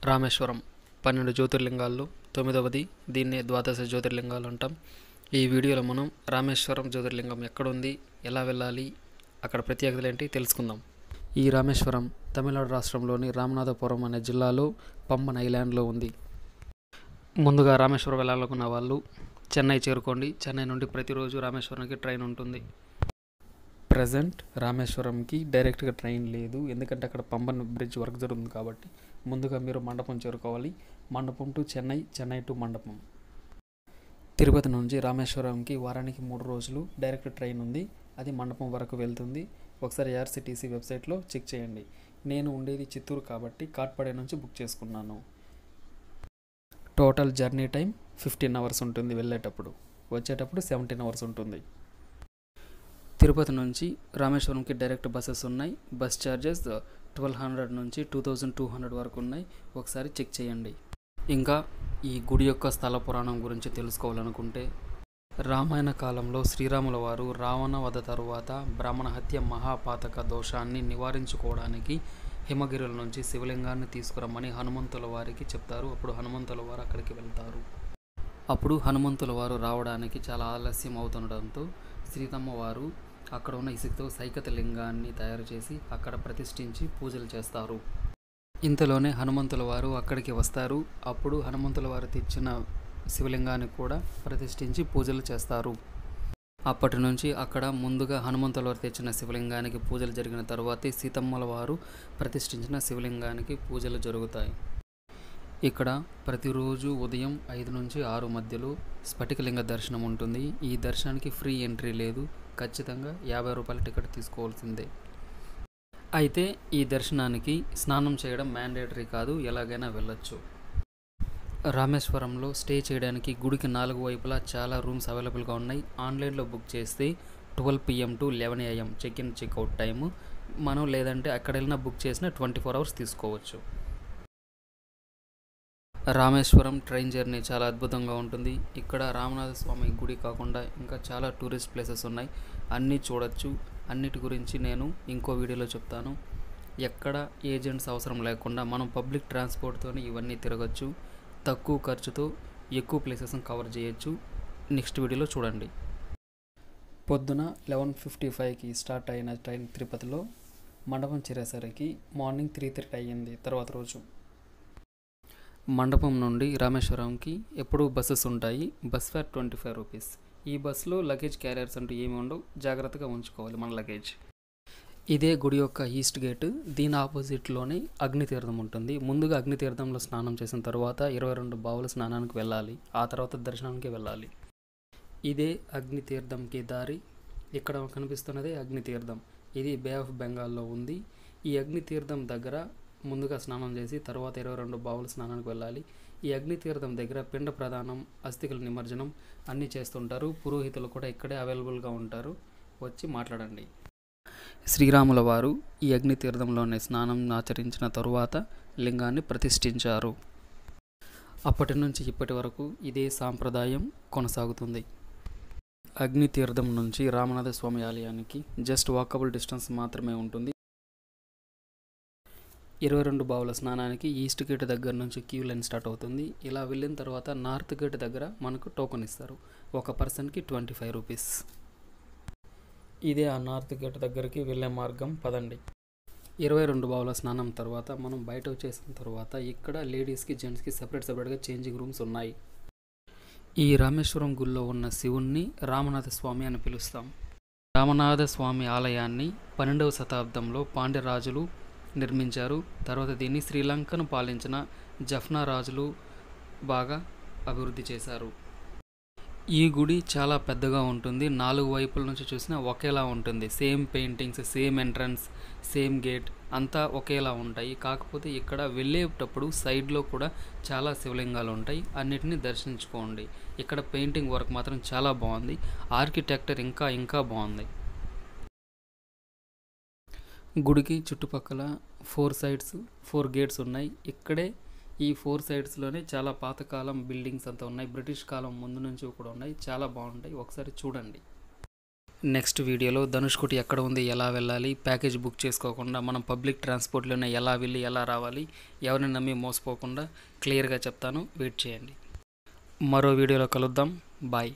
రామేశ్వరం 12 జ్యోతిర్లింగాల్లో 9వది. దీన్నే ద్వాదశ జ్యోతిర్లింగాలు అంటాం. ఈ వీడియోలో మనం రామేశ్వరం జ్యోతిర్లింగం ఎక్కడుంది, ఎలా వెళ్ళాలి, అక్కడ ప్రత్యేకతలు ఏంటి తెలుసుకుందాం. ఈ రామేశ్వరం తమిళనాడు రాష్ట్రంలోని రామనాథపురం అనే జిల్లాలో పంబన్ ఐలాండ్లో ఉంది. ముందుగా రామేశ్వరం వెళ్ళాలనుకున్న వాళ్ళు చెన్నై చేరుకోండి. చెన్నై నుండి ప్రతిరోజు రామేశ్వరంకి ట్రైన్ ఉంటుంది. ప్రజెంట్ రామేశ్వరంకి డైరెక్ట్గా ట్రైన్ లేదు, ఎందుకంటే అక్కడ పంబన్ బ్రిడ్జ్ వర్క్ జరుగుతుంది కాబట్టి. ముందుగా మీరు మండపం చేరుకోవాలి. మండపం టు చెన్నై, చెన్నై టు మండపం. తిరుపతి నుంచి రామేశ్వరంకి వారానికి 3 రోజులు డైరెక్ట్ ట్రైన్ ఉంది. అది మండపం వరకు వెళ్తుంది. ఒకసారి ఆర్సిటీసీ వెబ్సైట్లో చెక్ చేయండి. నేను ఉండేది చిత్తూరు కాబట్టి కాట్పాడే నుంచి బుక్ చేసుకున్నాను. టోటల్ జర్నీ టైం 15 అవర్స్ ఉంటుంది వెళ్ళేటప్పుడు, వచ్చేటప్పుడు 17 అవర్స్ ఉంటుంది. తిరుపతి నుంచి రామేశ్వరంకి డైరెక్ట్ బస్సెస్ ఉన్నాయి. బస్ ఛార్జెస్ 1200 నుంచి 2200 వరకు ఉన్నాయి. ఒకసారి చెక్ చేయండి. ఇంకా ఈ గుడి యొక్క స్థల పురాణం గురించి తెలుసుకోవాలనుకుంటే, రామాయణ కాలంలో శ్రీరాముల వారు రావణ వధ తరువాత బ్రాహ్మణ హత్య మహాపాతక దోషాన్ని నివారించుకోవడానికి హిమగిరుల నుంచి శివలింగాన్ని తీసుకురమ్మని హనుమంతుల వారికి చెప్తారు. అప్పుడు హనుమంతుల వారు అక్కడికి వెళ్తారు. అప్పుడు హనుమంతుల వారు రావడానికి చాలా ఆలస్యం అవుతుండడంతో సీతమ్మ వారు అక్కడ ఉన్న ఇసుకతో సైకత లింగాన్ని తయారు చేసి అక్కడ ప్రతిష్ఠించి పూజలు చేస్తారు. ఇంతలోనే హనుమంతుల వారు అక్కడికి వస్తారు. అప్పుడు హనుమంతుల వారు తెచ్చిన శివలింగాన్ని కూడా ప్రతిష్ఠించి పూజలు చేస్తారు. అప్పటి నుంచి అక్కడ ముందుగా హనుమంతుల వారు తెచ్చిన శివలింగానికి పూజలు జరిగిన తర్వాతే సీతమ్మల వారు ప్రతిష్ఠించిన శివలింగానికి పూజలు జరుగుతాయి. ఇక్కడ ప్రతిరోజు ఉదయం 5 నుంచి 6 మధ్యలో స్ఫటికలింగ దర్శనం ఉంటుంది. ఈ దర్శనానికి ఫ్రీ ఎంట్రీ లేదు, ఖచ్చితంగా 50 రూపాయల టికెట్ తీసుకోవాల్సిందే. అయితే ఈ దర్శనానికి స్నానం చేయడం మ్యాండేటరీ కాదు, ఎలాగైనా వెళ్ళొచ్చు. రామేశ్వరంలో స్టే చేయడానికి గుడికి 4 వైపులా చాలా రూమ్స్ అవైలబుల్గా ఉన్నాయి. ఆన్లైన్లో బుక్ చేస్తే 12 PM to 11 AM check in checkout time. మనం లేదంటే అక్కడ వెళ్ళినా బుక్ చేసిన 24 అవర్స్ తీసుకోవచ్చు. రామేశ్వరం ట్రైన్ జర్నీ చాలా అద్భుతంగా ఉంటుంది. ఇక్కడ రామనాథ స్వామి గుడి కాకుండా ఇంకా చాలా టూరిస్ట్ ప్లేసెస్ ఉన్నాయి, అన్నీ చూడొచ్చు. అన్నిటి గురించి నేను ఇంకో వీడియోలో చెప్తాను. ఎక్కడ ఏజెంట్స్ అవసరం లేకుండా మనం పబ్లిక్ ట్రాన్స్పోర్ట్తో ఇవన్నీ తిరగచ్చు. తక్కువ ఖర్చుతో ఎక్కువ ప్లేసెస్ని కవర్ చేయొచ్చు. నెక్స్ట్ వీడియోలో చూడండి. పొద్దున 11:55కి స్టార్ట్ అయిన ట్రైన్ తిరుపతిలో మండపం చేరేసరికి మార్నింగ్ 3:30 అయ్యింది. తర్వాత రోజు మండపం నుండి రామేశ్వరంకి ఎప్పుడూ బస్సెస్ ఉంటాయి. Bus fair 25 rupees. ఈ బస్సులో లగేజ్ క్యారియర్స్ అంటూ ఏమి ఉండవు, జాగ్రత్తగా ఉంచుకోవాలి మన లగేజ్. ఇదే గుడి యొక్క ఈస్ట్ గేట్. దీని ఆపోజిట్లోనే అగ్నితీర్థం ఉంటుంది. ముందుగా అగ్నితీర్థంలో స్నానం చేసిన తర్వాత 22 బావుల స్నానానికి వెళ్ళాలి. ఆ తర్వాత దర్శనానికి వెళ్ళాలి. ఇదే అగ్నితీర్థంకి దారి. ఇక్కడ కనిపిస్తున్నదే అగ్నితీర్థం. ఇది బే ఆఫ్ బెంగాల్లో ఉంది. ఈ అగ్నితీర్థం దగ్గర ముందుగా స్నానం చేసి తర్వాత 22 బావుల స్నానానికి వెళ్ళాలి. ఈ అగ్నితీర్థం దగ్గర పిండ ప్రదానం, అస్థికల నిమజ్జనం అన్నీ చేస్తుంటారు. పురోహితులు కూడా ఇక్కడే అవైలబుల్గా ఉంటారు, వచ్చి మాట్లాడండి. శ్రీరాముల వారు ఈ అగ్నితీర్థంలోనే స్నానం ఆచరించిన తరువాత లింగాన్ని ప్రతిష్ఠించారు. అప్పటి నుంచి ఇప్పటి వరకు ఇదే సాంప్రదాయం కొనసాగుతుంది. అగ్నితీర్థం నుంచి రామనాథ స్వామి ఆలయానికి జస్ట్ వాకబుల్ డిస్టెన్స్ మాత్రమే ఉంటుంది. 22 బావుల స్నానానికి ఈస్ట్ గేట్ దగ్గర నుంచి క్యూ లైన్ స్టార్ట్ అవుతుంది. ఇలా వెళ్ళిన తర్వాత నార్త్ గేట్ దగ్గర మనకు టోకెన్ ఇస్తారు. ఒక పర్సన్కి 25 రూపీస్. ఇదే ఆ నార్త్ గేట్ దగ్గరికి వెళ్ళే మార్గం, పదండి. 22 బావుల స్నానం తర్వాత మనం బయట వచ్చేసిన తర్వాత ఇక్కడ లేడీస్కి జెంట్స్కి సపరేట్గా చేంజింగ్ రూమ్స్ ఉన్నాయి. ఈ రామేశ్వరం గుడిలో ఉన్న శివుణ్ణి రామనాథ స్వామి అని పిలుస్తాం. రామనాథ స్వామి ఆలయాన్ని 12వ శతాబ్దంలో పాండ్యరాజులు నిర్మించారు. తర్వాత దీన్ని శ్రీలంకను పాలించిన జఫ్నా రాజులు బాగా అభివృద్ధి చేశారు. ఈ గుడి చాలా పెద్దగా ఉంటుంది. 4 వైపుల నుంచి చూసినా ఒకేలా ఉంటుంది. Same paintings, same entrance, same gate అంతా ఒకేలా ఉంటాయి. కాకపోతే ఇక్కడ వెళ్ళేటప్పుడు సైడ్లో కూడా చాలా శివలింగాలు ఉంటాయి. అన్నిటిని దర్శించుకోండి. ఇక్కడ పెయింటింగ్ వర్క్ మాత్రం చాలా బాగుంది. ఆర్కిటెక్చర్ ఇంకా బాగుంది. గుడికి చుట్టుపక్కల 4 సైడ్స్ 4 గేట్స్ ఉన్నాయి. ఇక్కడే ఈ 4 సైడ్స్లోనే చాలా పాతకాలం బిల్డింగ్స్ అంతా ఉన్నాయి. బ్రిటిష్ కాలం ముందు నుంచి కూడా ఉన్నాయి, చాలా బాగుంటాయి. ఒకసారి చూడండి. నెక్స్ట్ వీడియోలో ధనుష్కోటి ఎక్కడ ఉంది, ఎలా వెళ్ళాలి, ప్యాకేజ్ బుక్ చేసుకోకుండా మనం పబ్లిక్ ట్రాన్స్పోర్ట్లోనే ఎలా వెళ్ళి ఎలా రావాలి, ఎవరిని నమ్మి మోసపోకుండా క్లియర్గా చెప్తాను. వెయిట్ చేయండి. మరో వీడియోలో కలుద్దాం. బాయ్.